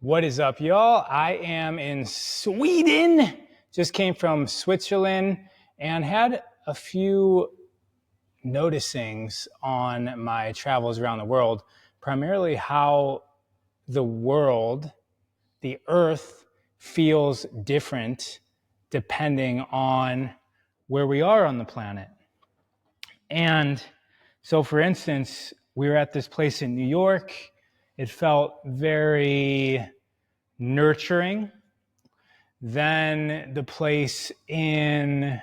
What is up, y'all? I am in Sweden. Just came from Switzerland and had a few noticings on my travels around the world, primarily how the world, the earth, feels different depending on where we are on the planet. And so, for instance, we were at this place in New York. It felt very nurturing. Then the place in,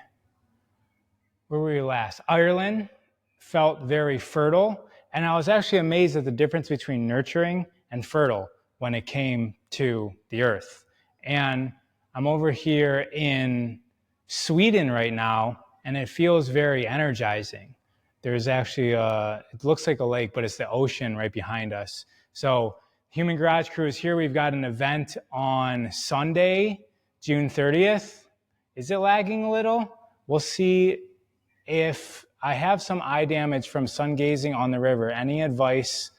where were we last? Ireland felt very fertile. And I was actually amazed at the difference between nurturing and fertile when it came to the earth. And I'm over here in Sweden right now, and it feels very energizing. There's actually it looks like a lake, but it's the ocean right behind us. So Human Garage Crew is here. We've got an event on Sunday, June 30th. Is it lagging a little? We'll see if I have some eye damage from sun gazing on the river. Any advice?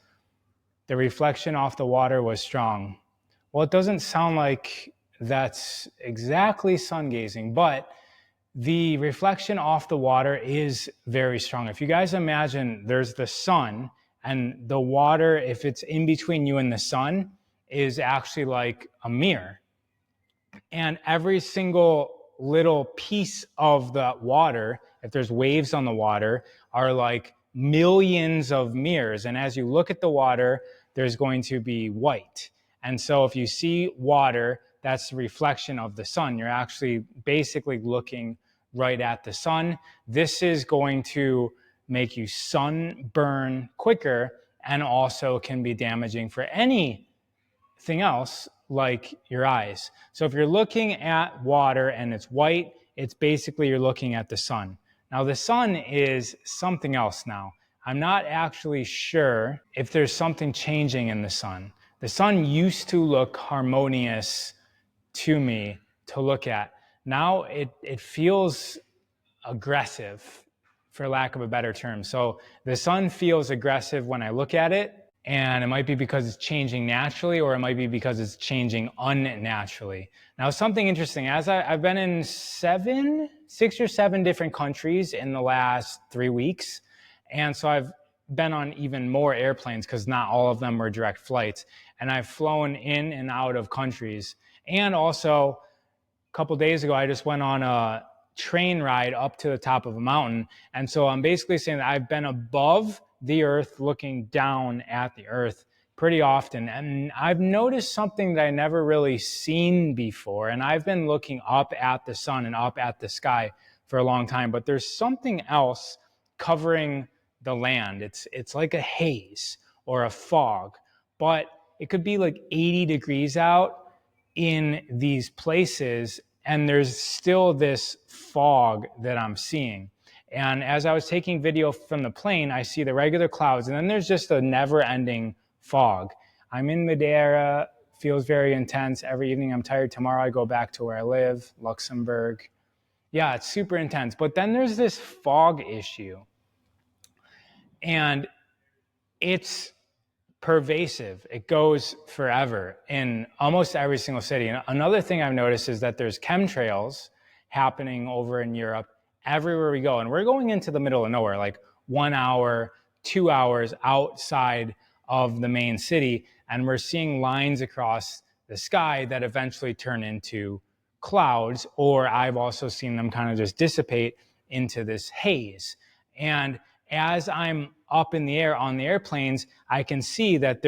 The reflection off the water was strong. Well, it doesn't sound like that's exactly sun gazing, but the reflection off the water is very strong. If you guys imagine there's the sun, and the water, if it's in between you and the sun, is actually like a mirror. And every single little piece of the water, if there's waves on the water, are like millions of mirrors. And as you look at the water, there's going to be white. And so if you see water, that's the reflection of the sun. You're actually basically looking right at the sun. This is going to make you sunburn quicker, and also can be damaging for anything else like your eyes. So if you're looking at water and it's white, it's basically you're looking at the sun. Now the sun is something else now. I'm not actually sure if there's something changing in the sun. The sun used to look harmonious to me to look at. Now it feels aggressive, for lack of a better term. So the sun feels aggressive when I look at it, and it might be because it's changing naturally, or it might be because it's changing unnaturally. Now, something interesting, as I've been in 6 or 7 different countries in the last 3 weeks, and so I've been on even more airplanes because not all of them were direct flights, and I've flown in and out of countries. And also, a couple days ago, I just went on a train ride up to the top of a mountain. And so I'm basically saying that I've been above the earth looking down at the earth pretty often. And I've noticed something that I never really seen before. And I've been looking up at the sun and up at the sky for a long time, but there's something else covering the land. It's like a haze or a fog, but it could be like 80 degrees out in these places, and there's still this fog that I'm seeing. And as I was taking video from the plane, I see the regular clouds, and then there's just a never-ending fog. I'm in Madeira, feels very intense. Every evening I'm tired. Tomorrow I go back to where I live, Luxembourg. Yeah, it's super intense. But then there's this fog issue, and it's pervasive. It goes forever in almost every single city. And another thing I've noticed is that there's chemtrails happening over in Europe everywhere we go. And we're going into the middle of nowhere, like 1 hour, 2 hours outside of the main city. And we're seeing lines across the sky that eventually turn into clouds, or I've also seen them kind of just dissipate into this haze. And as I'm up in the air on the airplanes, I can see that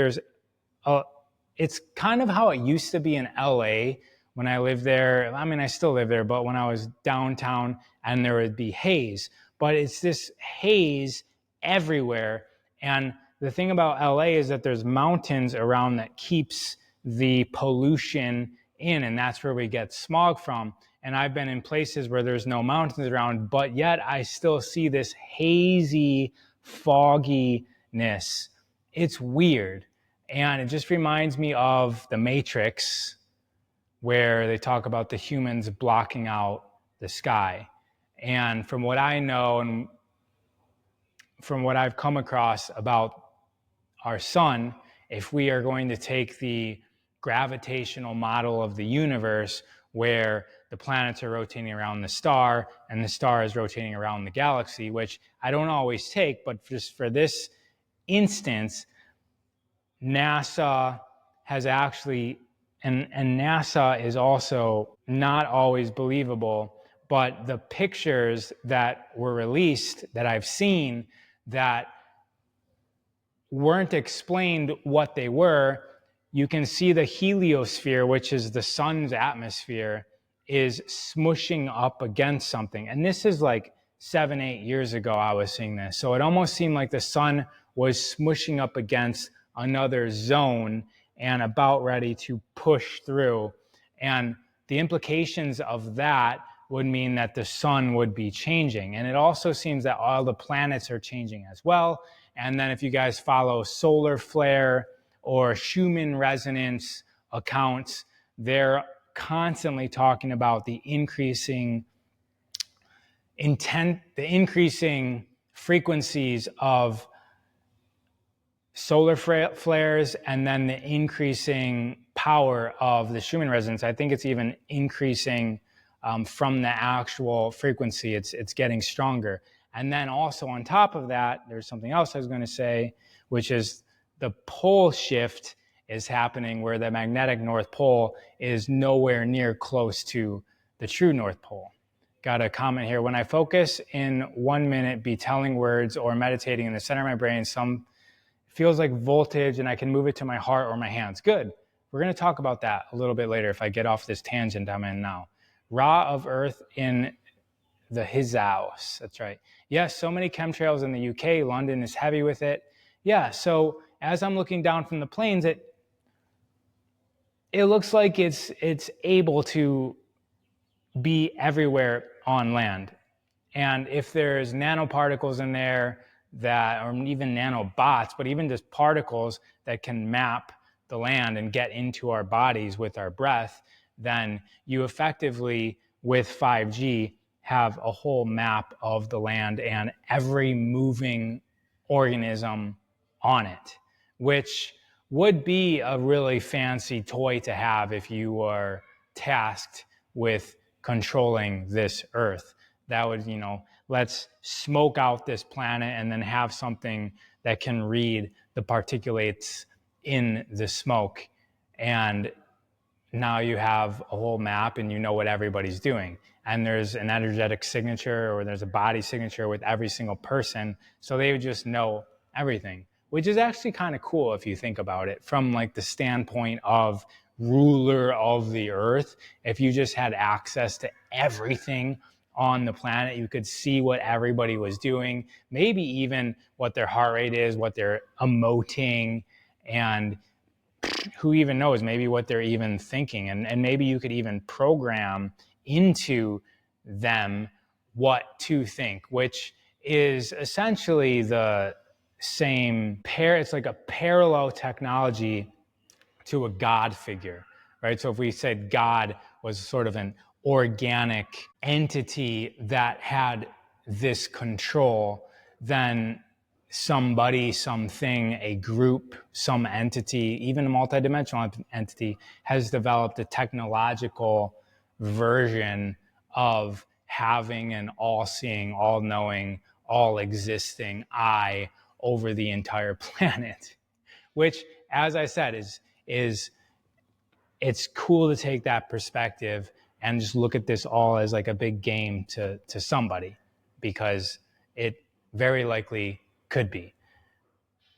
it's kind of how it used to be in LA when I lived there. I mean, I still live there, but when I was downtown, and there would be haze. But it's this haze everywhere. And the thing about LA is that there's mountains around that keeps the pollution in, and that's where we get smog from. And I've been in places where there's no mountains around, but yet I still see this hazy fogginess. It's weird. And it just reminds me of The Matrix, where they talk about the humans blocking out the sky. And from what I know and from what I've come across about our sun, if we are going to take the gravitational model of the universe where the planets are rotating around the star and the star is rotating around the galaxy, which I don't always take, but just for this instance, NASA has actually, and NASA is also not always believable, but the pictures that were released that I've seen that weren't explained what they were, you can see the heliosphere, which is the sun's atmosphere, is smushing up against something. And this is like 7-8 years ago I was seeing this. So it almost seemed like the sun was smushing up against another zone and about ready to push through. And the implications of that would mean that the sun would be changing. And it also seems that all the planets are changing as well. And then if you guys follow solar flare or Schumann resonance accounts, they're constantly talking about the increasing frequencies of solar flares and then the increasing power of the Schumann resonance. I think it's even increasing from the actual frequency. It's getting stronger. And then also on top of that, there's something else I was going to say, which is the pole shift is happening where the magnetic North Pole is nowhere near close to the true North Pole. Got a comment here. When I focus in 1 minute, be telling words or meditating in the center of my brain, some feels like voltage and I can move it to my heart or my hands. Good. We're going to talk about that a little bit later if I get off this tangent I'm in now. Raw of Earth in the Haze. That's right. Yes, so many chemtrails in the UK. London is heavy with it. Yeah, so as I'm looking down from the planes, it looks like it's able to be everywhere on land. And if there's nanoparticles in there that, or even nanobots, but even just particles that can map the land and get into our bodies with our breath, then you effectively, with 5G, have a whole map of the land and every moving organism on it, which would be a really fancy toy to have if you were tasked with controlling this Earth. That would, let's smoke out this planet and then have something that can read the particulates in the smoke. And now you have a whole map and you know what everybody's doing. And there's an energetic signature or there's a body signature with every single person. So they would just know everything, which is actually kind of cool if you think about it from like the standpoint of ruler of the earth. If you just had access to everything on the planet, you could see what everybody was doing, maybe even what their heart rate is, what they're emoting, and who even knows, maybe what they're even thinking. And maybe you could even program into them what to think, which is essentially the same it's like a parallel technology to a God figure, right? So if we said God was sort of an organic entity that had this control, then somebody, something, a group, some entity, even a multidimensional entity has developed a technological version of having an all-seeing, all-knowing, all-existing eye over the entire planet, which, as I said, is it's cool to take that perspective and just look at this all as like a big game to somebody, because it very likely could be.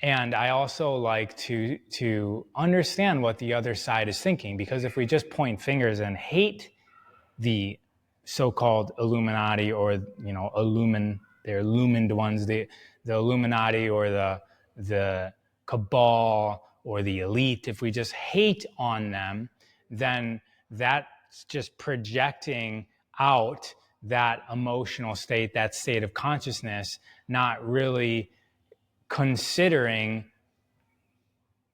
And I also like to understand what the other side is thinking, because if we just point fingers and hate the so-called Illuminati or they're illumined ones, the Illuminati or the cabal or the elite, if we just hate on them, then that's just projecting out that emotional state, that state of consciousness, not really considering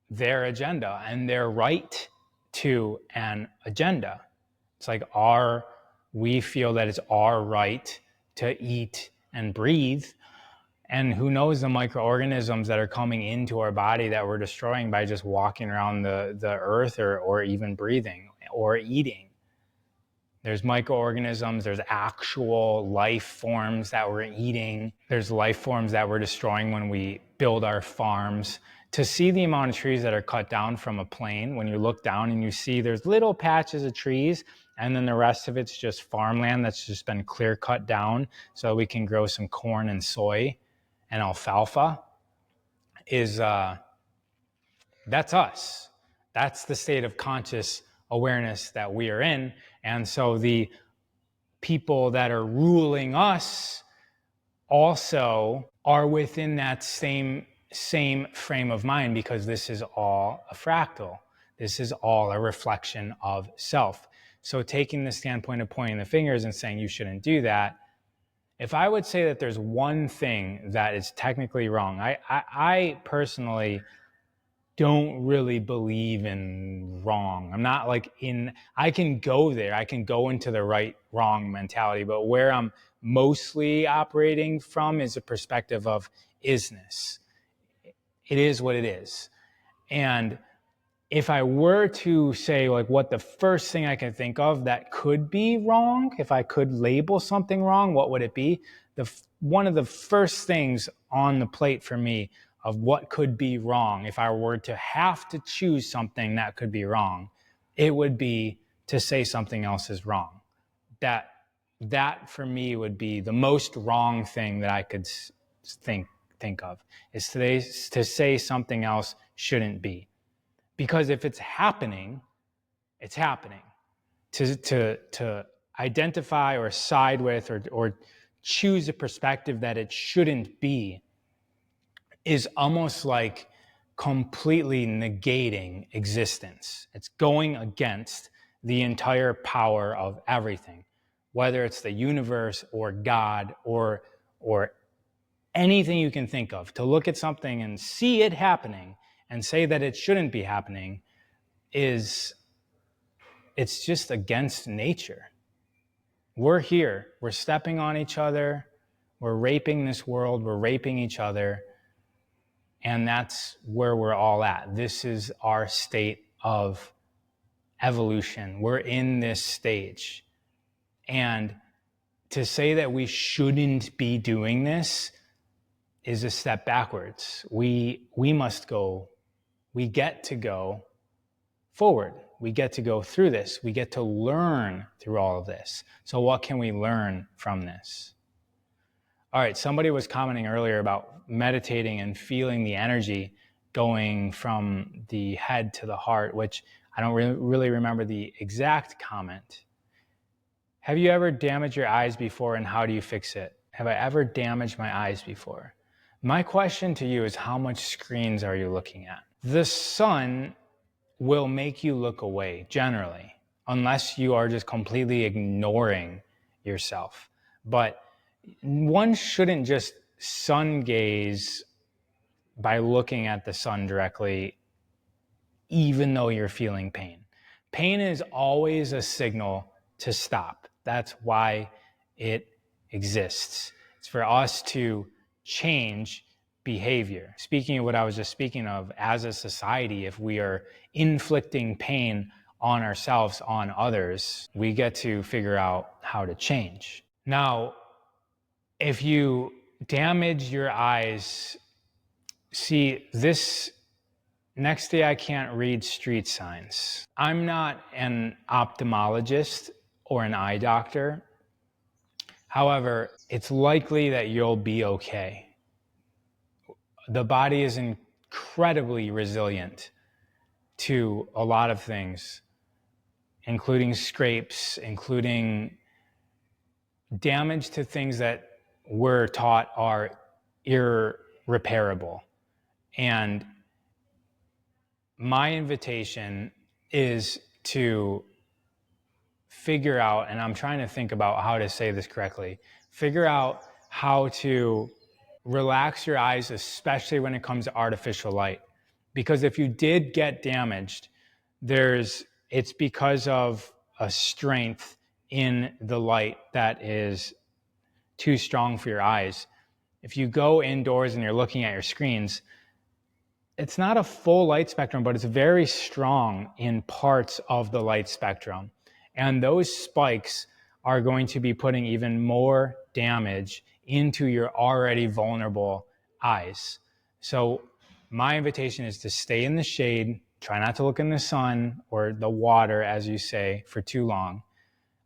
their agenda and their right to an agenda. It's like we feel that it's our right to eat and breathe, And who knows the microorganisms that are coming into our body that we're destroying by just walking around the earth or even breathing or eating. There's microorganisms, there's actual life forms that we're eating. There's life forms that we're destroying when we build our farms. To see the amount of trees that are cut down from a plane, when you look down and you see there's little patches of trees, and then the rest of it's just farmland that's just been clear cut down so we can grow some corn and soy and alfalfa, is that's us. That's the state of conscious awareness that we are in. And so the people that are ruling us also are within that same frame of mind, because this is all a fractal. This is all a reflection of self. So taking the standpoint of pointing the fingers and saying you shouldn't do that, if I would say that there's one thing that is technically wrong, I personally don't really believe in wrong. I'm not like I can go there. I can go into the right, wrong mentality, but where I'm mostly operating from is a perspective of isness. It is what it is. And if I were to say like what the first thing I can think of that could be wrong, if I could label something wrong, what would it be? One of the first things on the plate for me of what could be wrong, if I were to have to choose something that could be wrong, it would be to say something else is wrong. That for me would be the most wrong thing that I could think of, is to say something else shouldn't be. Because if it's happening, it's happening. To identify or side with or choose a perspective that it shouldn't be is almost like completely negating existence. It's going against the entire power of everything, whether it's the universe or God or anything you can think of. To look at something and see it happening and say that it shouldn't be happening it's just against nature. We're here, we're stepping on each other, we're raping this world, we're raping each other, and that's where we're all at. This is our state of evolution. We're in this stage. And to say that we shouldn't be doing this is a step backwards. We must go, we get to go forward. We get to go through this. We get to learn through all of this. So what can we learn from this? All right, somebody was commenting earlier about meditating and feeling the energy going from the head to the heart, which I don't really remember the exact comment. Have you ever damaged your eyes before, and how do you fix it? Have I ever damaged my eyes before? My question to you is, how much screens are you looking at? The sun will make you look away, generally, unless you are just completely ignoring yourself. But one shouldn't just sun gaze by looking at the sun directly, even though you're feeling pain. Pain is always a signal to stop. That's why it exists. It's for us to change behavior. Speaking of what I was just speaking of, as a society, if we are inflicting pain on ourselves, on others, we get to figure out how to change. Now, if you damage your eyes, see, this next day I can't read street signs. I'm not an ophthalmologist or an eye doctor. However, it's likely that you'll be okay. The body is incredibly resilient to a lot of things, including scrapes, including damage to things that we're taught are irreparable. And my invitation is to figure out, and I'm trying to think about how to say this correctly, figure out how to relax your eyes, especially when it comes to artificial light. Because if you did get damaged, it's because of a strength in the light that is too strong for your eyes. if you go indoors and you're looking at your screens, it's not a full light spectrum, but it's very strong in parts of the light spectrum. And those spikes are going to be putting even more damage into your already vulnerable eyes. So my invitation is to stay in the shade, try not to look in the sun or the water, as you say, for too long.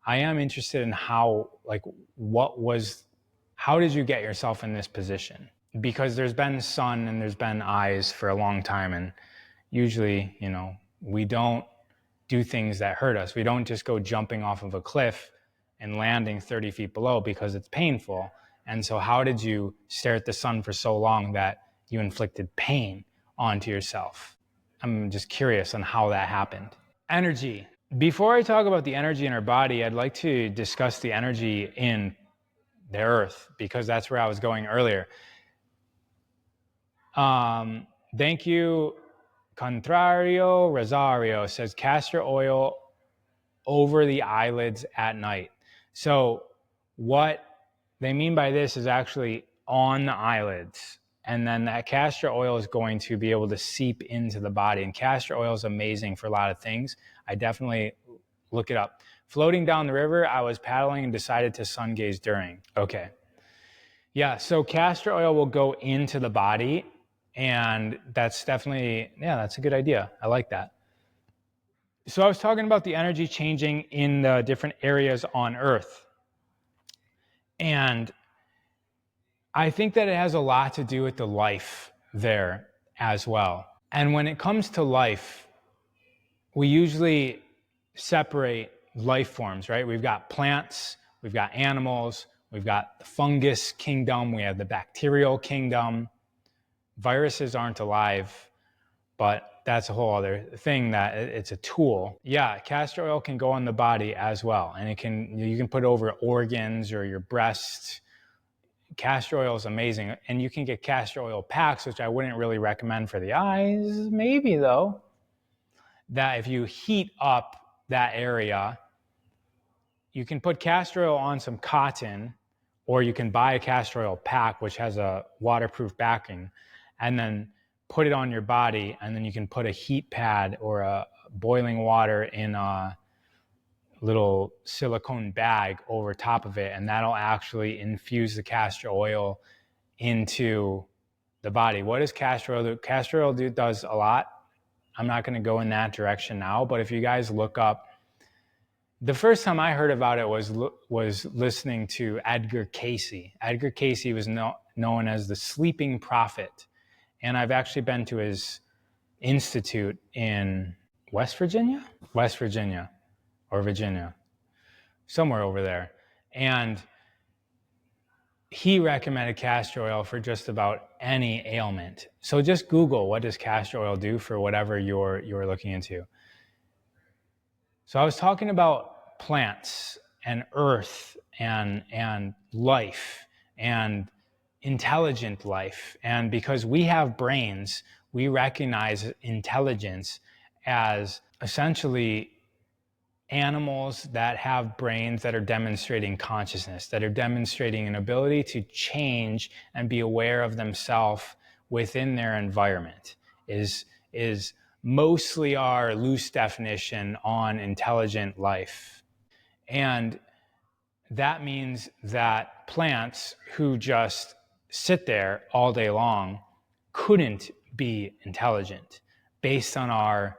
I am interested in how did you get yourself in this position? Because there's been sun and there's been eyes for a long time, and usually, we don't do things that hurt us. We don't just go jumping off of a cliff and landing 30 feet below because it's painful. And so how did you stare at the sun for so long that you inflicted pain onto yourself? I'm just curious on how that happened. Energy. Before I talk about the energy in our body, I'd like to discuss the energy in the earth, because that's where I was going earlier. Thank you. Contrario Rosario says castor oil over the eyelids at night. So what they mean by this is actually on the eyelids. And then that castor oil is going to be able to seep into the body. And castor oil is amazing for a lot of things. I definitely look it up. Floating down the river, I was paddling and decided to sun gaze during. Okay. Yeah, so castor oil will go into the body, and that's definitely, that's a good idea. I like that. So I was talking about the energy changing in the different areas on Earth. And I think that it has a lot to do with the life there as well. And when it comes to life, we usually separate life forms, right? We've got plants, we've got animals, we've got the fungus kingdom, we have the bacterial kingdom. Viruses aren't alive, but that's a whole other thing, that it's a tool. Yeah, castor oil can go on the body as well. And you can put it over organs or your breast. Castor oil is amazing. And you can get castor oil packs, which I wouldn't really recommend for the eyes. Maybe though, that if you heat up that area, you can put castor oil on some cotton, or you can buy a castor oil pack, which has a waterproof backing, and then put it on your body, and then you can put a heat pad or a boiling water in a little silicone bag over top of it, and that'll actually infuse the castor oil into the body. What does castor oil do? Castor oil does a lot. I'm not going to go in that direction now, but if you guys look up, the first time I heard about it was listening to Edgar Cayce. Edgar Cayce was known as the sleeping prophet. And I've actually been to his institute in West Virginia, or Virginia, somewhere over there. And he recommended castor oil for just about any ailment. So just Google, what does castor oil do for whatever you're looking into. So I was talking about plants and earth and life and intelligent life. And because we have brains, we recognize intelligence as essentially animals that have brains that are demonstrating consciousness, that are demonstrating an ability to change and be aware of themselves within their environment, is mostly our loose definition on intelligent life. And that means that plants who just sit there all day long couldn't be intelligent based on our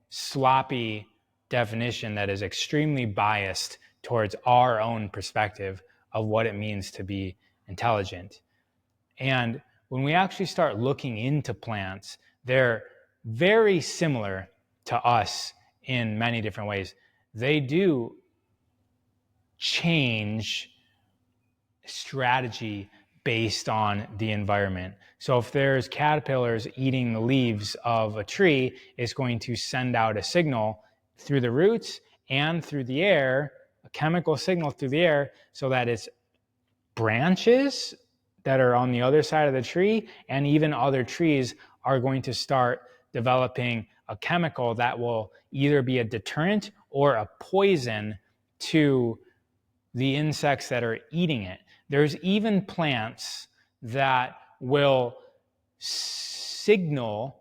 sloppy definition that is extremely biased towards our own perspective of what it means to be intelligent. And when we actually start looking into plants, they're very similar to us in many different ways. They do change strategy based on the environment. So if there's caterpillars eating the leaves of a tree, it's going to send out a signal through the roots and through the air, a chemical signal through the air, so that its branches that are on the other side of the tree and even other trees are going to start developing a chemical that will either be a deterrent or a poison to the insects that are eating it. There's even plants that will signal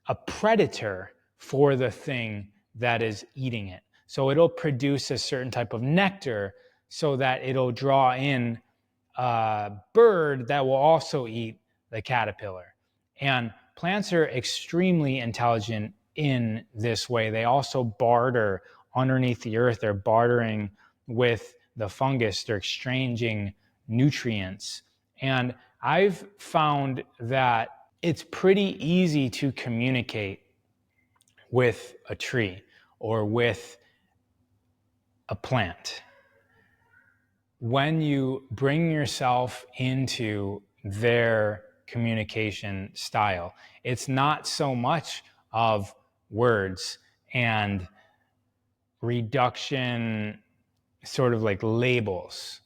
a predator for the thing that is eating it. So it'll produce a certain type of nectar so that it'll draw in a bird that will also eat the caterpillar. And plants are extremely intelligent in this way. They also barter underneath the earth. They're bartering with the fungus. They're exchanging nutrients. And I've found that it's pretty easy to communicate with a tree or with a plant when you bring yourself into their communication style. It's not so much of words and reduction, sort of like labels,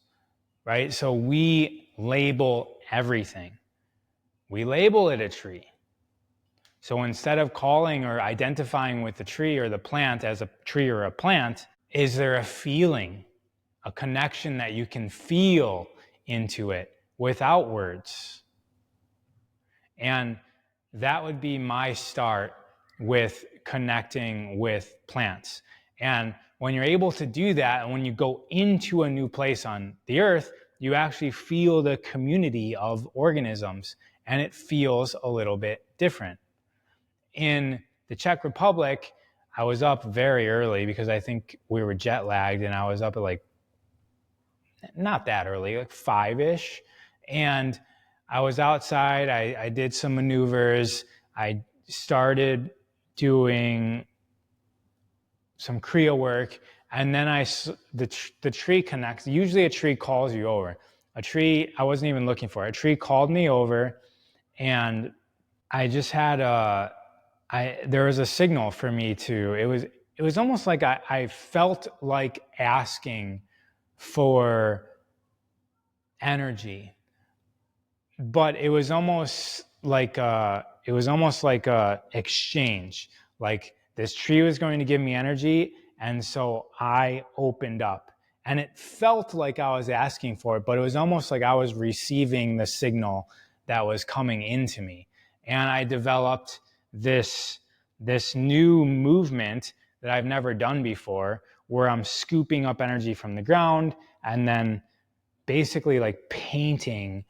right? So we label everything. We label it a tree. So instead of calling or identifying with the tree or the plant as a tree or a plant, is there a feeling, a connection that you can feel into it without words? And that would be my start with connecting with plants. And when you're able to do that, and when you go into a new place on the earth, you actually feel the community of organisms, and it feels a little bit different. In the Czech Republic, I was up very early because I think we were jet lagged, and I was up at like, not that early, like 5-ish. And I was outside, I did some maneuvers, I started doing some Kriya work, and then the tree connects. Usually a tree calls you over. A tree, I wasn't even looking for it. A tree called me over, and I just had there was a signal for me to, it was almost like I felt like asking for energy, but it was almost like a exchange. Like this tree was going to give me energy, and so I opened up, and it felt like I was asking for it, but it was almost like I was receiving the signal that was coming into me. And I developed this new movement that I've never done before, where I'm scooping up energy from the ground and then basically like painting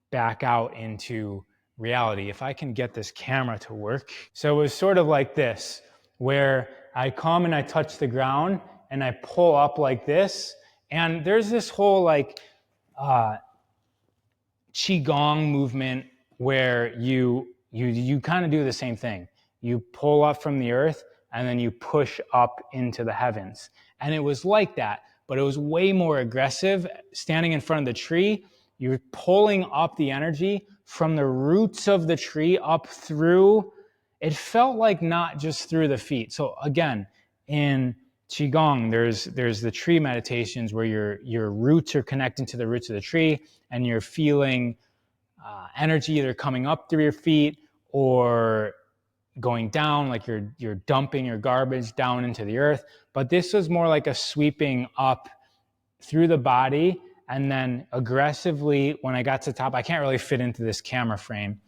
back out into reality. If I can get this camera to work. So it was sort of like this, where I come and I touch the ground and I pull up like this. And there's this whole like Qigong movement where you kind of do the same thing. You pull up from the earth and then you push up into the heavens. And it was like that, but it was way more aggressive. Standing in front of the tree, you're pulling up the energy from the roots of the tree up through. It felt like not just through the feet. So again, in Qigong, there's the tree meditations where your roots are connecting to the roots of the tree, and you're feeling energy either coming up through your feet or going down, like you're dumping your garbage down into the earth. But this was more like a sweeping up through the body, and then aggressively, when I got to the top, I can't really fit into this camera frame.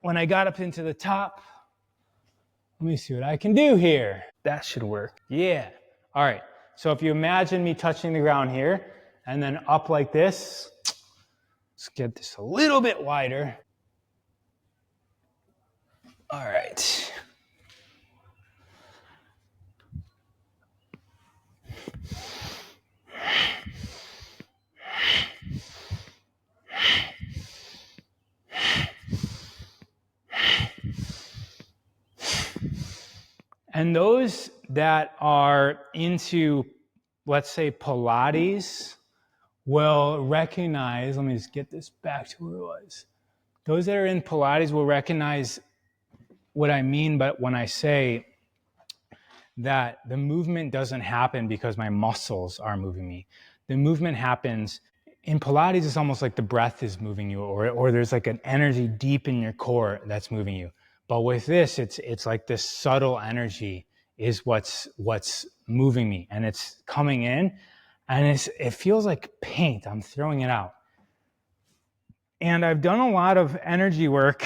When I got up into the top, let me see what I can do here. That should work. Yeah. All right. So if you imagine me touching the ground here and then up like this, let's get this a little bit wider. All right. And those that are into, let's say, Pilates will recognize, let me just get this back to where it was. Those that are in Pilates will recognize what I mean, but when I say that the movement doesn't happen because my muscles are moving me. The movement happens, in Pilates, it's almost like the breath is moving you, or there's like an energy deep in your core that's moving you. But with this, it's like this subtle energy is what's moving me, and it's coming in, and it feels like paint. I'm throwing it out. And I've done a lot of energy work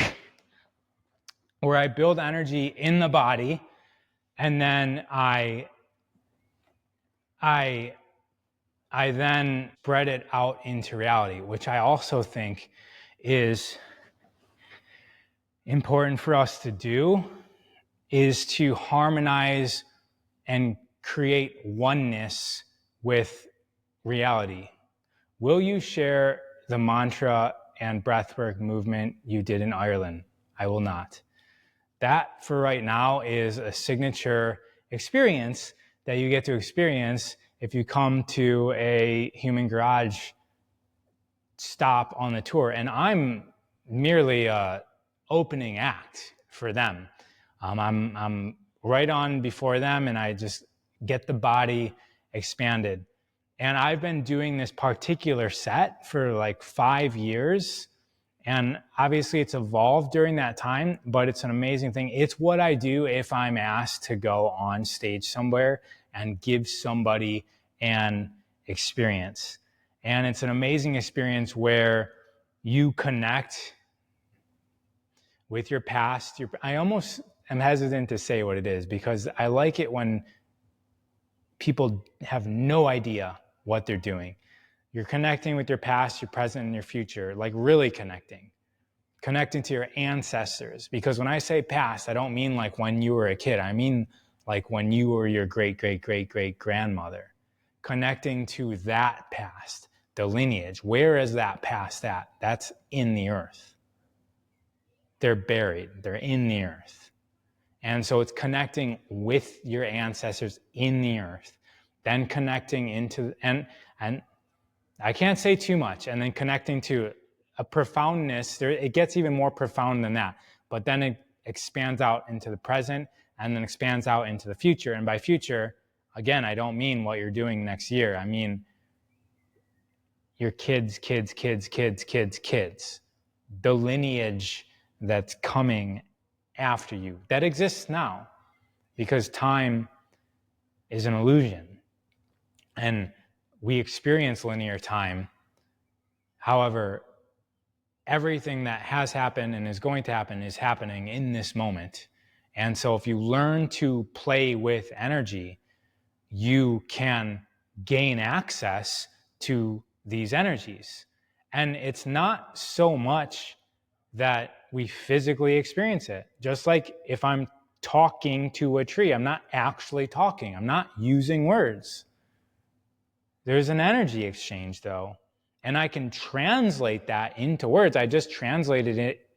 where I build energy in the body, and then I then spread it out into reality, which I also think is important for us to do, is to harmonize and create oneness with reality. Will you share the mantra and breathwork movement you did in Ireland? I will not. That, for right now, is a signature experience that you get to experience if you come to a Human Garage stop on the tour. And I'm merely a opening act for them. I'm right on before them, and I just get the body expanded. And I've been doing this particular set for like 5 years. And obviously it's evolved during that time, but it's an amazing thing. It's what I do if I'm asked to go on stage somewhere and give somebody an experience. And it's an amazing experience where you connect with your past. I almost am hesitant to say what it is because I like it when people have no idea what they're doing. You're connecting with your past, your present, and your future, like really connecting to your ancestors. Because when I say past, I don't mean like when you were a kid. I mean like when you were your great, great, great, great grandmother. Connecting to that past, the lineage. Where is that past at? That's in the earth. They're buried. They're in the earth. And so it's connecting with your ancestors in the earth. Then connecting into, and I can't say too much, and then connecting to a profoundness. It gets even more profound than that, but then it expands out into the present and then expands out into the future. And by future, again, I don't mean what you're doing next year. I mean your kids, the lineage that's coming after you that exists now, because time is an illusion and we experience linear time. However, everything that has happened and is going to happen is happening in this moment. And so if you learn to play with energy, you can gain access to these energies. And it's not so much that we physically experience it. Just like if I'm talking to a tree, I'm not actually talking. I'm not using words. There's an energy exchange though. And I can translate that into words. I just translated it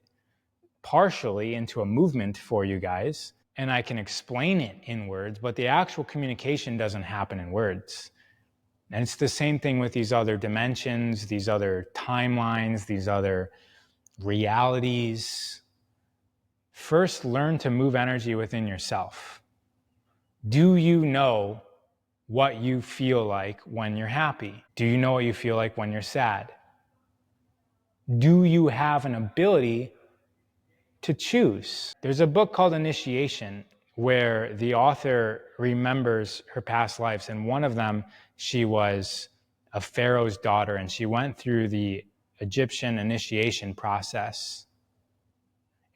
partially into a movement for you guys. And I can explain it in words, but the actual communication doesn't happen in words. And it's the same thing with these other dimensions, these other timelines, these other realities. First, learn to move energy within yourself. Do you know what you feel like when you're happy? Do you know what you feel like when you're sad? Do you have an ability to choose? There's a book called Initiation where the author remembers her past lives. And one of them, she was a pharaoh's daughter and she went through the Egyptian initiation process.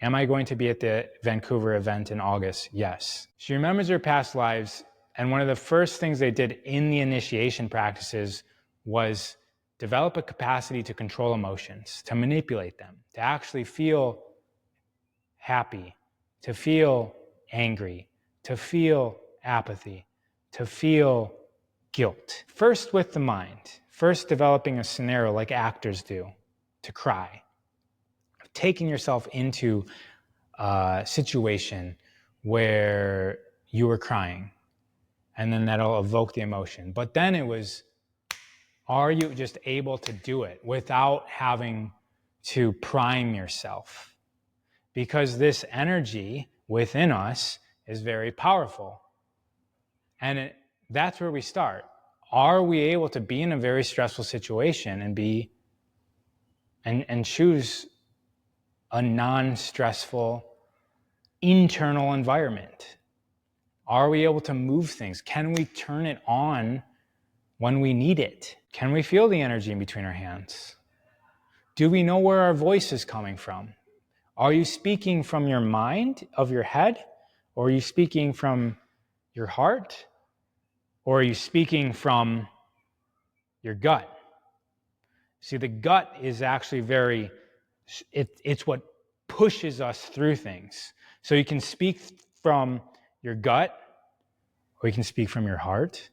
Am I going to be at the Vancouver event in August? Yes. She remembers her past lives, and one of the first things they did in the initiation practices was develop a capacity to control emotions, to manipulate them, to actually feel happy, to feel angry, to feel apathy, to feel guilt. First with the mind, first developing a scenario like actors do, to cry. Taking yourself into a situation where you were crying, and then that'll evoke the emotion. But then it was, are you just able to do it without having to prime yourself? Because this energy within us is very powerful. And that's where we start. Are we able to be in a very stressful situation and choose a non-stressful internal environment? Are we able to move things? Can we turn it on when we need it? Can we feel the energy in between our hands? Do we know where our voice is coming from? Are you speaking from your mind of your head? Or are you speaking from your heart? Or are you speaking from your gut? See, the gut is actually it's what pushes us through things. So you can speak from your gut, or you can speak from your heart,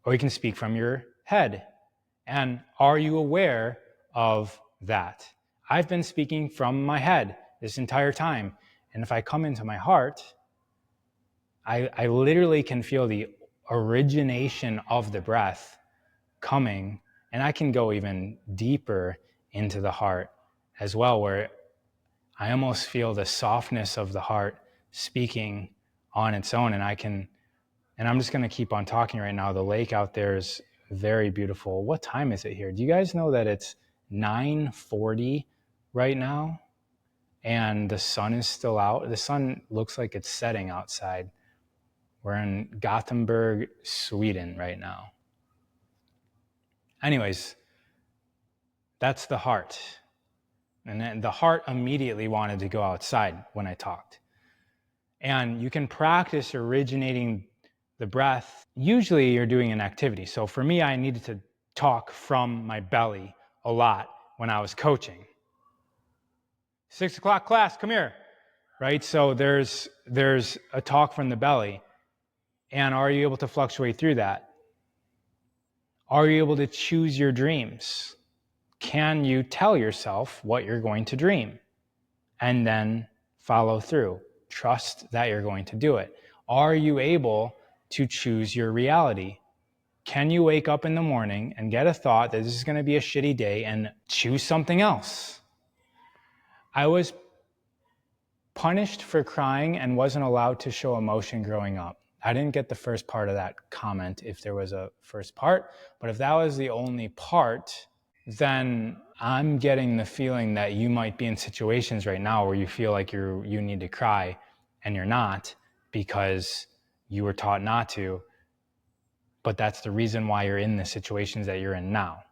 or you can speak from your head. And are you aware of that? I've been speaking from my head this entire time. And if I come into my heart, I literally can feel the origination of the breath coming, and I can go even deeper into the heart as well, where I almost feel the softness of the heart speaking on its own. And I'm just going to keep on talking right now. The lake out there is very beautiful. What time is it here? Do you guys know that it's 9:40 right now and the sun is still out? The sun looks like it's setting outside. We're in Gothenburg, Sweden right now. Anyways, that's the heart. And then the heart immediately wanted to go outside when I talked. And you can practice originating the breath. Usually you're doing an activity. So for me, I needed to talk from my belly a lot when I was coaching. 6 o'clock class, come here, right? So there's a talk from the belly. And are you able to fluctuate through that? Are you able to choose your dreams? Can you tell yourself what you're going to dream and then follow through? Trust that you're going to do it. Are you able to choose your reality? Can you wake up in the morning and get a thought that this is going to be a shitty day and choose something else? I was punished for crying and wasn't allowed to show emotion growing up. I didn't get the first part of that comment if there was a first part, but if that was the only part, then I'm getting the feeling that you might be in situations right now where you feel like you need to cry and you're not because you were taught not to. But that's the reason why you're in the situations that you're in now,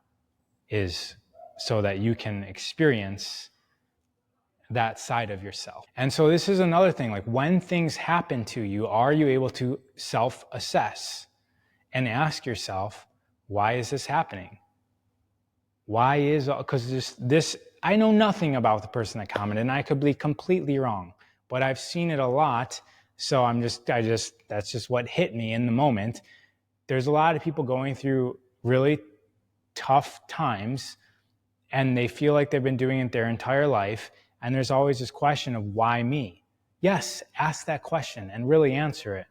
is so that you can experience that side of yourself. And so this is another thing, like when things happen to you, are you able to self-assess and ask yourself, why is this happening? Because this, I know nothing about the person that commented, and I could be completely wrong, but I've seen it a lot. So that's just what hit me in the moment. There's a lot of people going through really tough times, and they feel like they've been doing it their entire life. And there's always this question of why me? Yes, ask that question and really answer it.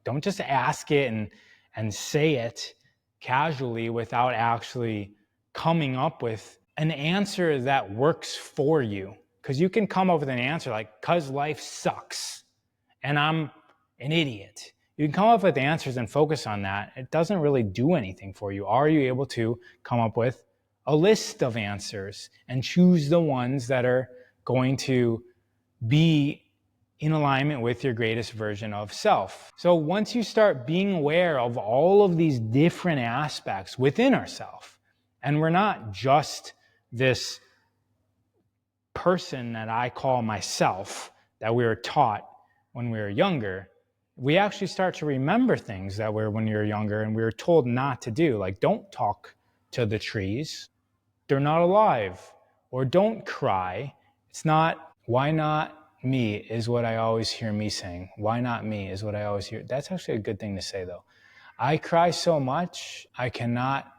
Don't just ask it and say it casually without actually coming up with an answer that works for you. Because you can come up with an answer like, because life sucks and I'm an idiot. You can come up with answers and focus on that. It doesn't really do anything for you. Are you able to come up with a list of answers and choose the ones that are going to be in alignment with your greatest version of self? So once you start being aware of all of these different aspects within ourselves, and we're not just this person that I call myself that we were taught when we were younger, we actually start to remember things that were when we were younger and we were told not to do, like don't talk to the trees, they're not alive, or don't cry. It's not, why not me is what I always hear me saying. Why not me is what I always hear. That's actually a good thing to say though. I cry so much, I cannot,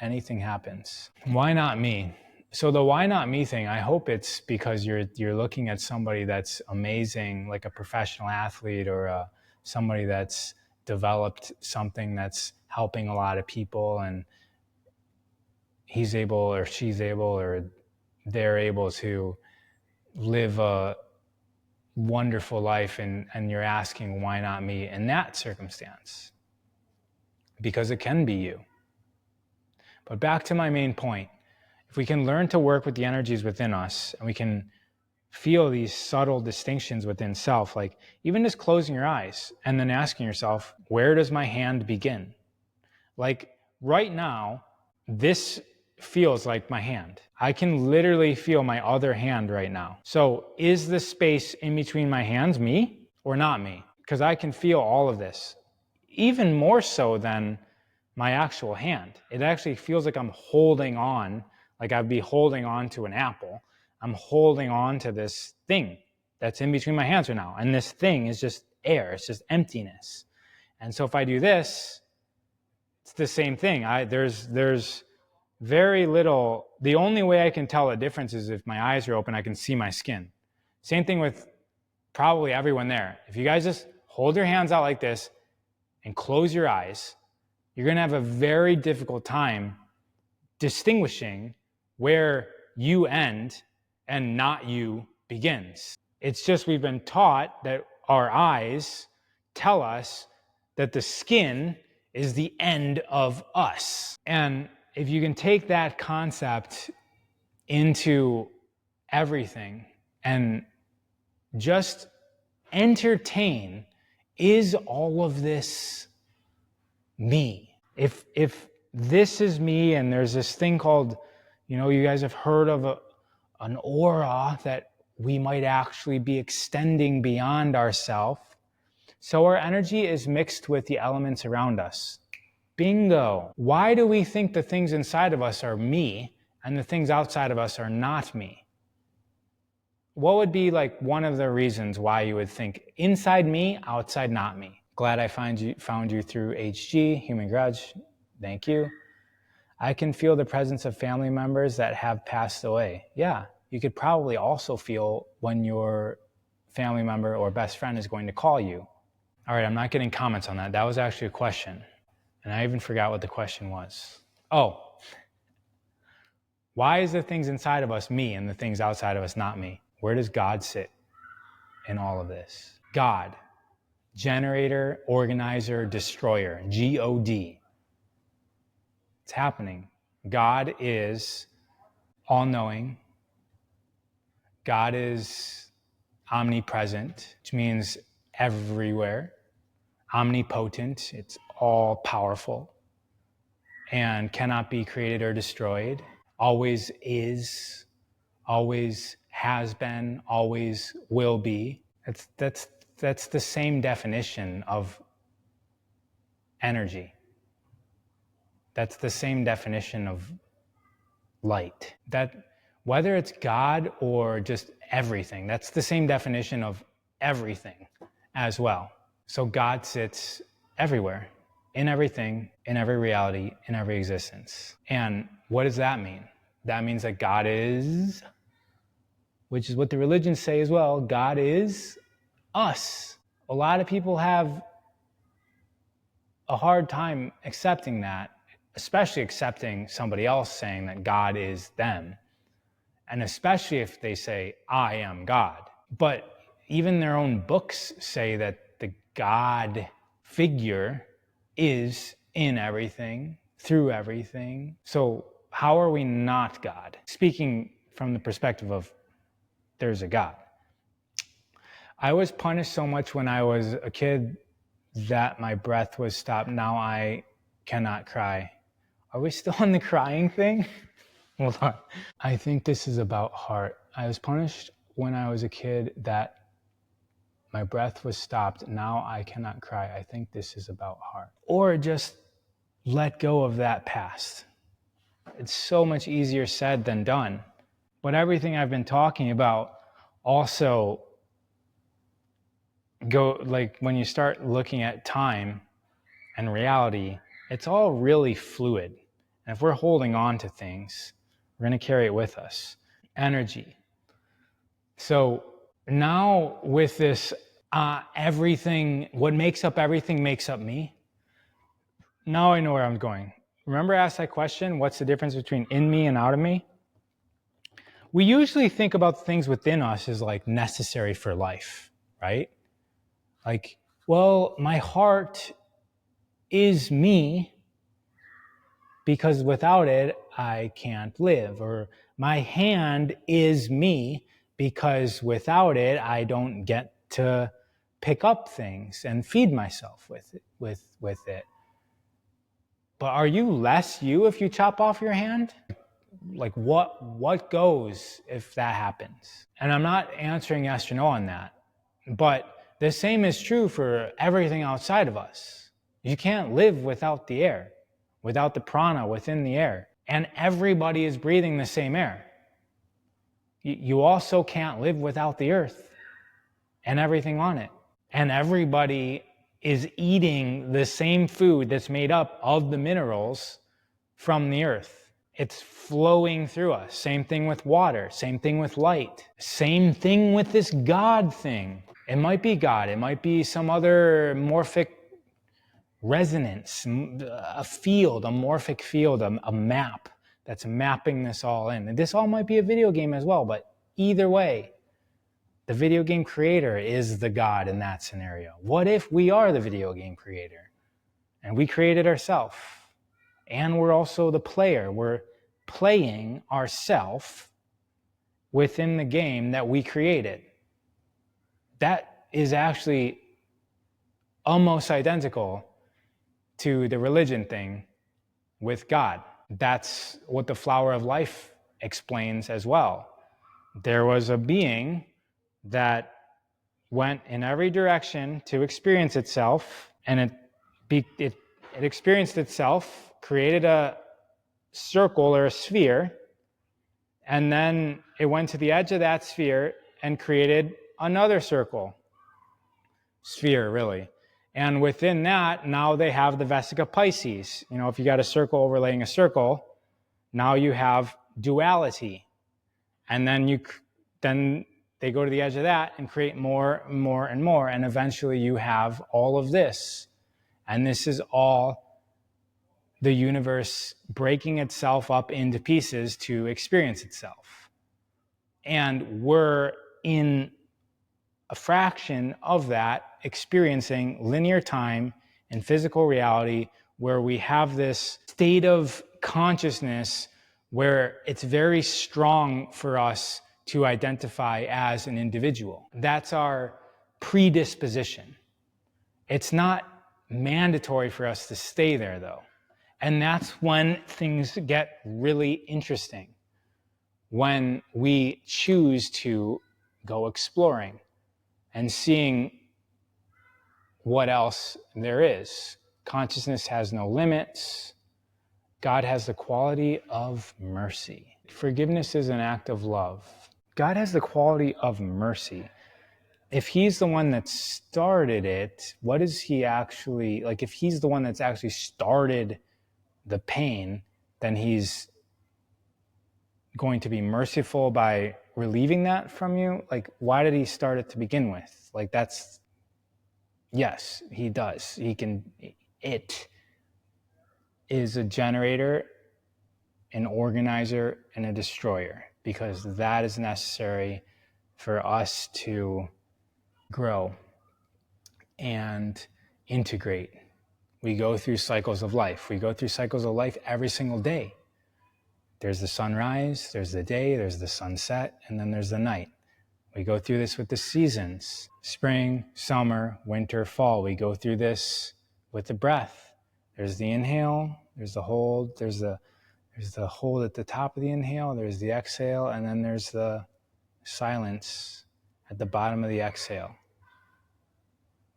anything happens. Why not me? So the why not me thing, I hope it's because you're looking at somebody that's amazing, like a professional athlete or somebody that's developed something that's helping a lot of people, and he's able or she's able or they're able to live a wonderful life, and you're asking why not me in that circumstance? Because it can be you. But back to my main point, if we can learn to work with the energies within us and we can feel these subtle distinctions within self, like even just closing your eyes and then asking yourself, where does my hand begin? Like right now, this feels like my hand. I can literally feel my other hand right now. So is the space in between my hands me or not me? Because I can feel all of this, even more so than my actual hand. It actually feels like I'm holding on, like I'd be holding on to an apple. I'm holding on to this thing that's in between my hands right now. And this thing is just air, it's just emptiness. And so if I do this, it's the same thing. There's very little, the only way I can tell a difference is if my eyes are open, I can see my skin. Same thing with probably everyone there. If you guys just hold your hands out like this and close your eyes, you're going to have a very difficult time distinguishing where you end and not you begins. It's just we've been taught that our eyes tell us that the skin is the end of us. And if you can take that concept into everything and just entertain, is all of this me? If this is me, and there's this thing called, you guys have heard of an aura that we might actually be extending beyond ourselves. So our energy is mixed with the elements around us. Bingo. Why do we think the things inside of us are me and the things outside of us are not me? What would be like one of the reasons why you would think inside me, outside not me? Glad I found you through HG, Human Grudge. Thank you. I can feel the presence of family members that have passed away. Yeah, you could probably also feel when your family member or best friend is going to call you. All right, I'm not getting comments on that. That was actually a question. And I even forgot what the question was. Oh, why is the things inside of us me and the things outside of us not me? Where does God sit in all of this? God, generator, organizer, destroyer, G-O-D. It's happening. God is all-knowing. God is omnipresent, which means everywhere. Omnipotent, it's all powerful and cannot be created or destroyed. Always is, always has been, always will be. That's the same definition of energy. That's the same definition of light. That whether it's God or just everything, that's the same definition of everything as well. So God sits everywhere, in everything, in every reality, in every existence. And what does that mean? That means that God is, which is what the religions say as well, God is us. A lot of people have a hard time accepting that, especially accepting somebody else saying that God is them. And especially if they say, I am God. But even their own books say that the God figure is in everything, through everything. So how are we not God? Speaking from the perspective of there's a God. I was punished so much when I was a kid that my breath was stopped. Now I cannot cry. Are we still on the crying thing? Hold on. I think this is about heart. I was punished when I was a kid that my breath was stopped. Now I cannot cry. I think this is about heart. Or just let go of that past. It's so much easier said than done. But everything I've been talking about also like when you start looking at time and reality, it's all really fluid. And if we're holding on to things, we're going to carry it with us. Energy. So now with this, everything, what makes up everything makes up me. Now I know where I'm going. Remember I asked that question, what's the difference between in me and out of me? We usually think about things within us as like necessary for life, right? Like, well, my heart is me because without it, I can't live. Or my hand is me because without it, I don't get to pick up things and feed myself with it. But are you less you if you chop off your hand? Like what goes if that happens? And I'm not answering yes or no on that, but the same is true for everything outside of us. You can't live without the air, without the prana within the air, and everybody is breathing the same air. You also can't live without the earth and everything on it. And everybody is eating the same food that's made up of the minerals from the earth. It's flowing through us. Same thing with water, same thing with light, same thing with this God thing. It might be God, it might be some other morphic resonance, a field, a morphic field, a map that's mapping this all in. And this all might be a video game as well, but either way, the video game creator is the God in that scenario. What if we are the video game creator and we created ourselves and we're also the player? We're playing ourselves within the game that we created. That is actually almost identical to the religion thing with God. That's what the flower of life explains as well. There was a being that went in every direction to experience itself, and it experienced itself, created a circle or a sphere, and then it went to the edge of that sphere and created another sphere really. And within that, now they have the Vesica Pisces. You know, if you got a circle overlaying a circle, now you have duality. And then they go to the edge of that and create more and more and more. And eventually you have all of this. And this is all the universe breaking itself up into pieces to experience itself. And we're in a fraction of that experiencing linear time and physical reality, where we have this state of consciousness where it's very strong for us to identify as an individual. That's our predisposition. It's not mandatory for us to stay there though. And that's when things get really interesting. When we choose to go exploring and seeing what else there is. Consciousness has no limits. God has the quality of mercy. Forgiveness is an act of love. God has the quality of mercy. If he's the one that started it, what is he actually, like if he's the one that's actually started the pain, then he's going to be merciful by relieving that from you. Like, why did he start it to begin with? Like, that's, yes, he does. It is a generator, an organizer, and a destroyer, because that is necessary for us to grow and integrate. We go through cycles of life. We go through cycles of life every single day. There's the sunrise, there's the day, there's the sunset, and then there's the night. We go through this with the seasons, spring, summer, winter, fall. We go through this with the breath. There's the inhale, there's the hold, there's the hold at the top of the inhale, there's the exhale, and then there's the silence at the bottom of the exhale.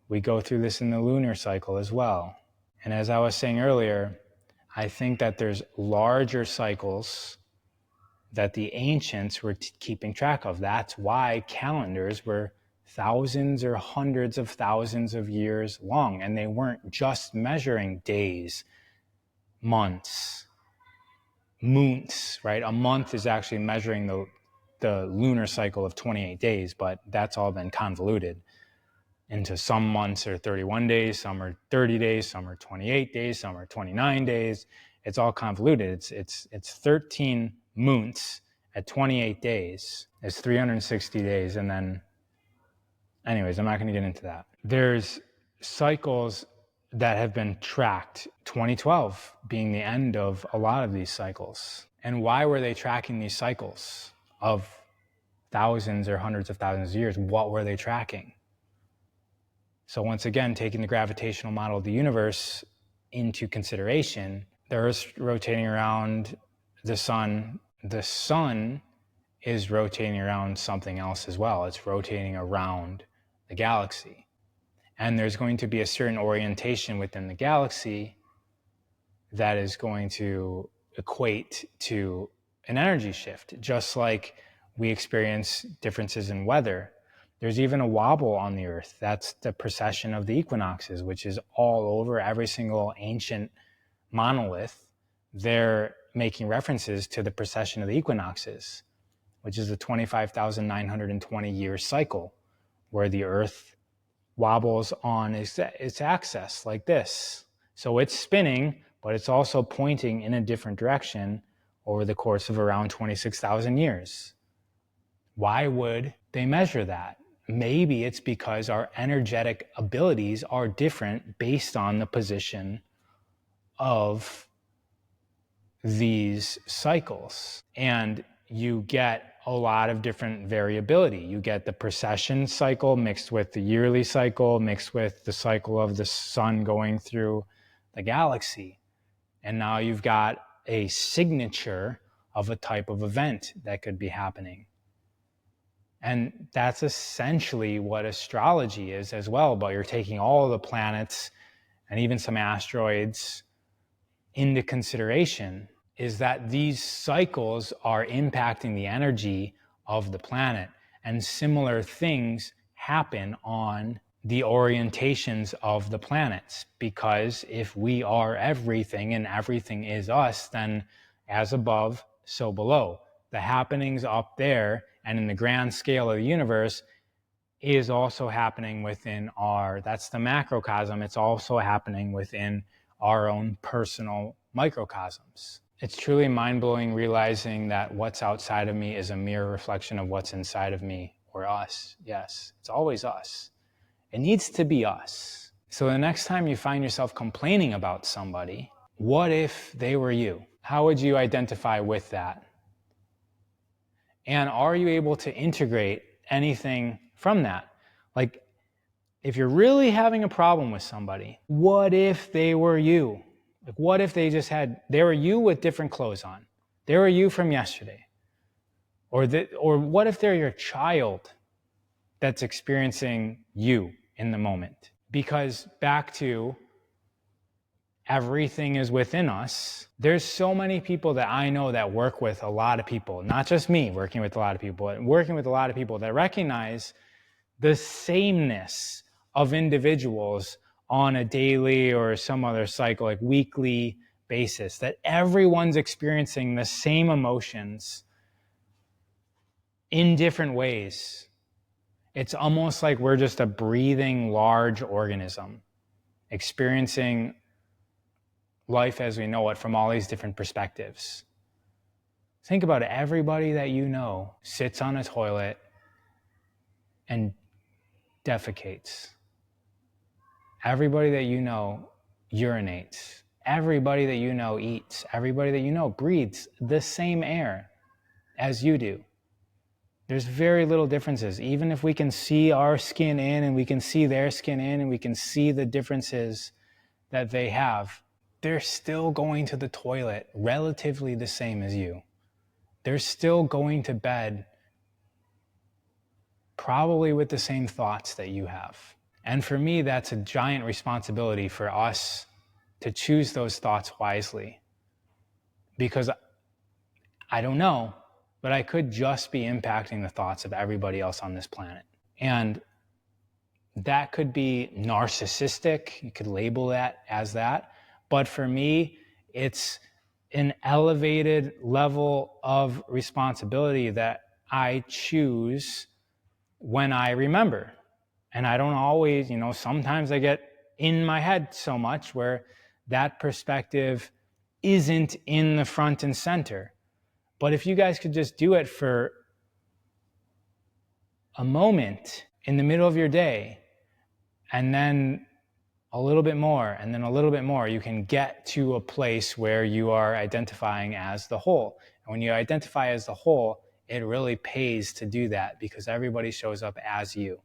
We go through this in the lunar cycle as well. And as I was saying earlier, I think that there's larger cycles that the ancients were keeping track of. That's why calendars were thousands or hundreds of thousands of years long, and they weren't just measuring days, months, moons, right? A month is actually measuring the lunar cycle of 28 days, but that's all been convoluted into some months are 31 days, some are 30 days, some are 28 days, some are 29 days. It's all convoluted. It's 13 moons at 28 days. It's 360 days. And then, anyways, I'm not going to get into that. There's cycles that have been tracked, 2012 being the end of a lot of these cycles. And why were they tracking these cycles of thousands or hundreds of thousands of years? What were they tracking? So once again, taking the gravitational model of the universe into consideration, the Earth's rotating around the sun is rotating around something else as well. It's rotating around the galaxy. And there's going to be a certain orientation within the galaxy that is going to equate to an energy shift, just like we experience differences in weather. There's even a wobble on the earth. That's the precession of the equinoxes, which is all over every single ancient monolith. They're making references to the precession of the equinoxes, which is a 25,920 year cycle where the earth wobbles on its axis like this. So it's spinning, but it's also pointing in a different direction over the course of around 26,000 years. Why would they measure that? Maybe it's because our energetic abilities are different based on the position of these cycles. And you get a lot of different variability. You get the precession cycle mixed with the yearly cycle, mixed with the cycle of the sun going through the galaxy. And now you've got a signature of a type of event that could be happening. And that's essentially what astrology is as well, but you're taking all of the planets and even some asteroids into consideration, is that these cycles are impacting the energy of the planet. And similar things happen on the orientations of the planets, because if we are everything and everything is us, then as above, so below. The happenings up there and in the grand scale of the universe is also happening within that's the macrocosm. It's also happening within our own personal microcosms. It's truly mind-blowing realizing that what's outside of me is a mere reflection of what's inside of me, or us. Yes, it's always us. It needs to be us. So the next time you find yourself complaining about somebody, what if they were you? How would you identify with that? And are you able to integrate anything from that? Like, if you're really having a problem with somebody, what if they were you? Like, what if they were you with different clothes on? They were you from yesterday. Or what if they're your child that's experiencing you in the moment? Because back to everything is within us. There's so many people that I know that work with a lot of people, not just me working with a lot of people, but working with a lot of people that recognize the sameness of individuals on a daily or some other cycle, like weekly basis, that everyone's experiencing the same emotions in different ways. It's almost like we're just a breathing large organism experiencing life as we know it from all these different perspectives. Think about it. Everybody that you know sits on a toilet and defecates. Everybody that you know urinates. Everybody that you know eats. Everybody that you know breathes the same air as you do. There's very little differences. Even if we can see our skin in and we can see their skin in and we can see the differences that they have, they're still going to the toilet relatively the same as you. They're still going to bed probably with the same thoughts that you have. And for me, that's a giant responsibility for us to choose those thoughts wisely. Because I don't know, but I could just be impacting the thoughts of everybody else on this planet. And that could be narcissistic. You could label that as that. But for me, it's an elevated level of responsibility that I choose when I remember. And I don't always, sometimes I get in my head so much where that perspective isn't in the front and center. But if you guys could just do it for a moment in the middle of your day, and then a little bit more, and then a little bit more, you can get to a place where you are identifying as the whole. And when you identify as the whole, it really pays to do that because everybody shows up as you.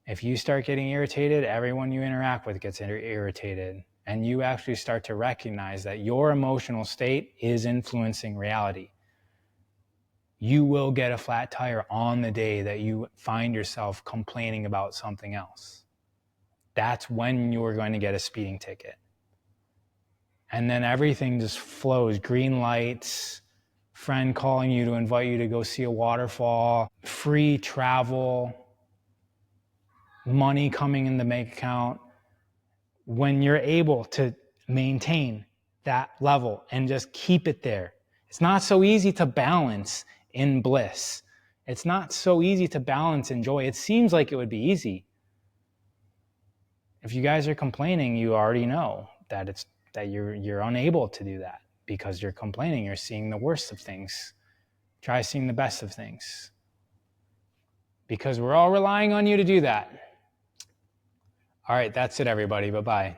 If you start getting irritated, everyone you interact with gets irritated. and you actually start to recognize that your emotional state is influencing reality, you will get a flat tire on the day that you find yourself complaining about something else. That's when you're going to get a speeding ticket. And then everything just flows. Green lights, friend calling you to invite you to go see a waterfall, free travel, money coming in the bank account. When you're able to maintain that level and just keep it there. It's not so easy to balance in bliss. It's not so easy to balance in joy. It seems like it would be easy. If you guys are complaining, you already know that you're unable to do that because you're complaining. You're seeing the worst of things. Try seeing the best of things. Because we're all relying on you to do that. All right, that's it, everybody. Bye-bye.